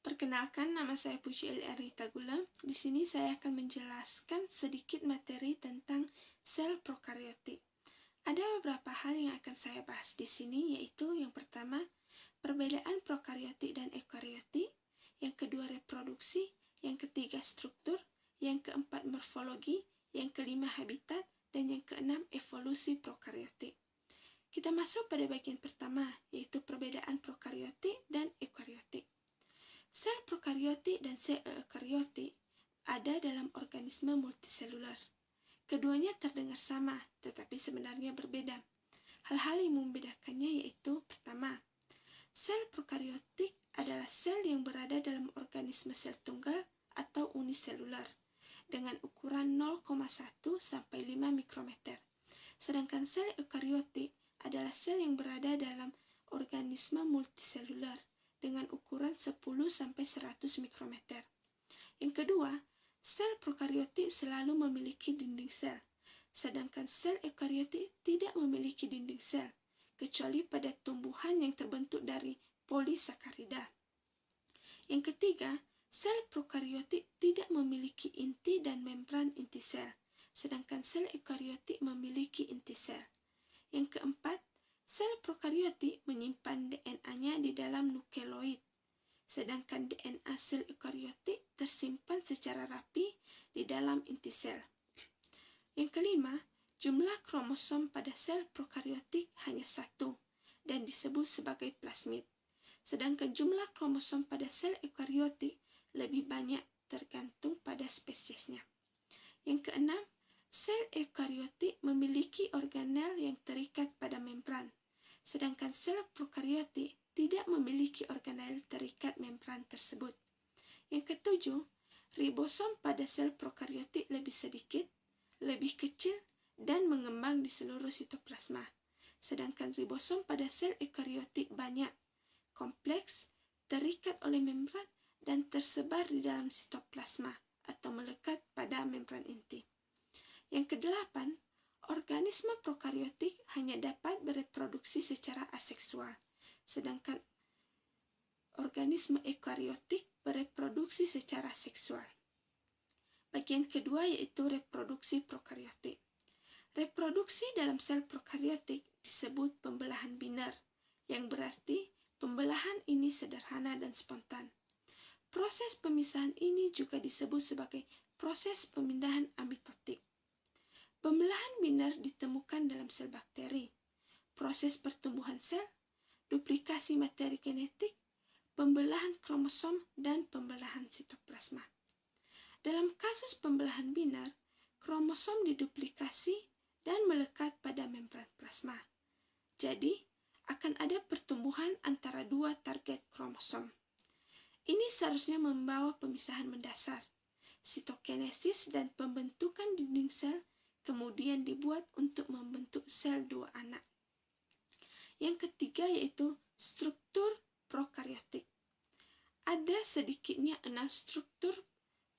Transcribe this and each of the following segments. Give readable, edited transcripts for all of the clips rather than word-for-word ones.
Perkenalkan, nama saya Puji Eliari Tagula. Di sini saya akan menjelaskan sedikit materi tentang sel prokariotik. Ada beberapa hal yang akan saya bahas di sini, yaitu yang pertama, perbedaan prokariotik dan eukariotik, yang kedua reproduksi, yang ketiga struktur, yang keempat morfologi, yang kelima habitat, dan yang keenam evolusi prokariotik. Kita masuk pada bagian pertama, yaitu perbedaan prokariotik dan eukariotik. Sel prokariotik dan sel eukariotik ada dalam organisme multiselular. Keduanya terdengar sama, tetapi sebenarnya berbeda. Hal-hal yang membedakannya yaitu pertama, sel prokariotik adalah sel yang berada dalam organisme sel tunggal atau uniselular dengan ukuran 0,1 sampai 5 mikrometer. Sedangkan sel eukariotik adalah sel yang berada dalam organisme multiselular dengan ukuran 10 sampai 100 mikrometer. Yang kedua, sel prokariotik selalu memiliki dinding sel, sedangkan sel eukariotik tidak memiliki dinding sel, kecuali pada tumbuhan yang terbentuk dari polisakarida. Yang ketiga, sel prokariotik tidak memiliki inti dan membran inti sel, sedangkan sel eukariotik memiliki inti sel. Yang keempat, sel prokariotik menyimpan DNA-nya di dalam nukleoid, sedangkan DNA sel eukariotik tersimpan secara rapi di dalam inti sel. Yang kelima, jumlah kromosom pada sel prokariotik hanya 1 dan disebut sebagai plasmid, sedangkan jumlah kromosom pada sel eukariotik lebih banyak tergantung pada spesiesnya. Yang keenam, sel eukariotik memiliki organel yang terikat pada membran, sedangkan sel prokariotik tidak memiliki organel terikat membran tersebut. Yang ketujuh, ribosom pada sel prokariotik lebih sedikit, lebih kecil, dan mengembang di seluruh sitoplasma, sedangkan ribosom pada sel eukariotik banyak, kompleks, terikat oleh membran, dan tersebar di dalam sitoplasma atau melekat pada membran inti. Yang kedelapan, organisme prokariotik hanya dapat bereproduksi secara aseksual, sedangkan organisme eukariotik bereproduksi secara seksual. Bagian kedua yaitu reproduksi prokariotik. Reproduksi dalam sel prokariotik disebut pembelahan biner, yang berarti pembelahan ini sederhana dan spontan. Proses pemisahan ini juga disebut sebagai proses pemindahan amitotik. Pembelahan biner ditemukan dalam sel bakteri, proses pertumbuhan sel, duplikasi materi genetik, pembelahan kromosom, dan pembelahan sitoplasma. Dalam kasus pembelahan biner, kromosom diduplikasi dan melekat pada membran plasma. Jadi, akan ada pertumbuhan antara dua target kromosom. Ini seharusnya membawa pemisahan mendasar, sitokinesis dan pembentukan dinding sel kemudian dibuat untuk membentuk sel dua anak. Yang ketiga yaitu struktur prokariotik. Ada sedikitnya 6 struktur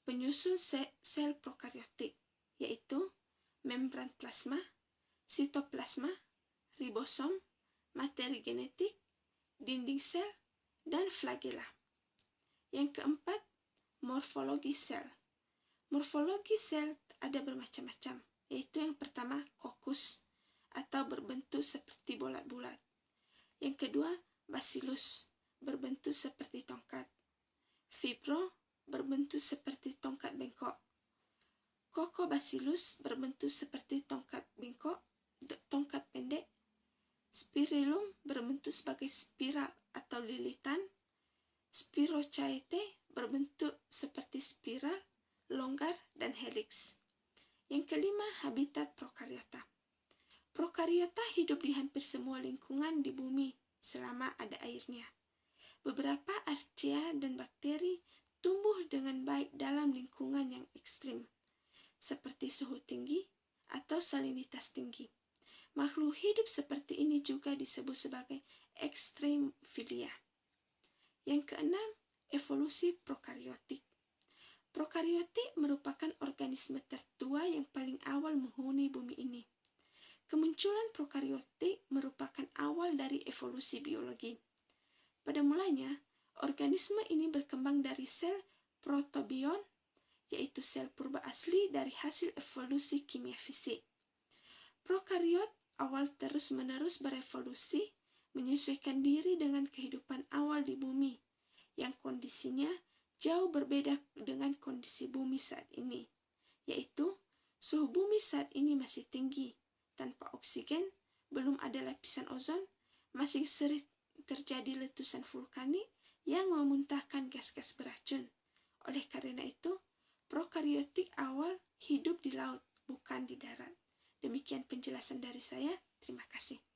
penyusun sel prokariotik, yaitu membran plasma, sitoplasma, ribosom, materi genetik, dinding sel, dan flagela. Yang keempat, morfologi sel. Morfologi sel ada bermacam-macam, yaitu yang pertama kokus atau berbentuk seperti bulat-bulat. Yang kedua, bacillus berbentuk seperti tongkat. Fibro berbentuk seperti tongkat bengkok. Coccobacillus berbentuk seperti tongkat bengkok, tongkat pendek. Spirillum berbentuk sebagai spiral atau lilitan. Spirochaete berbentuk seperti spiral, longgar, dan helix. Yang kelima, habitat prokariota. Prokariota hidup di hampir semua lingkungan di bumi selama ada airnya. Beberapa archaea dan bakteri tumbuh dengan baik dalam lingkungan yang ekstrim, seperti suhu tinggi atau salinitas tinggi. Makhluk hidup seperti ini juga disebut sebagai ekstremophilia. Yang keenam, evolusi prokariotik. Prokariotik merupakan organisme tertua yang paling awal menghuni bumi ini. Kemunculan prokariotik merupakan awal dari evolusi biologi. Pada mulanya, Organisme ini berkembang dari sel protobion, yaitu sel purba asli dari hasil evolusi kimia fisik. Prokariot awal terus-menerus berevolusi, menyesuaikan diri dengan kehidupan awal di bumi, yang kondisinya jauh berbeda dengan kondisi bumi saat ini, yaitu suhu bumi saat ini masih tinggi, tanpa oksigen, belum ada lapisan ozon, masih sering terjadi letusan vulkanik yang memuntahkan gas-gas beracun. Oleh karena itu, prokariotik awal hidup di laut, bukan di darat. Demikian penjelasan dari saya. Terima kasih.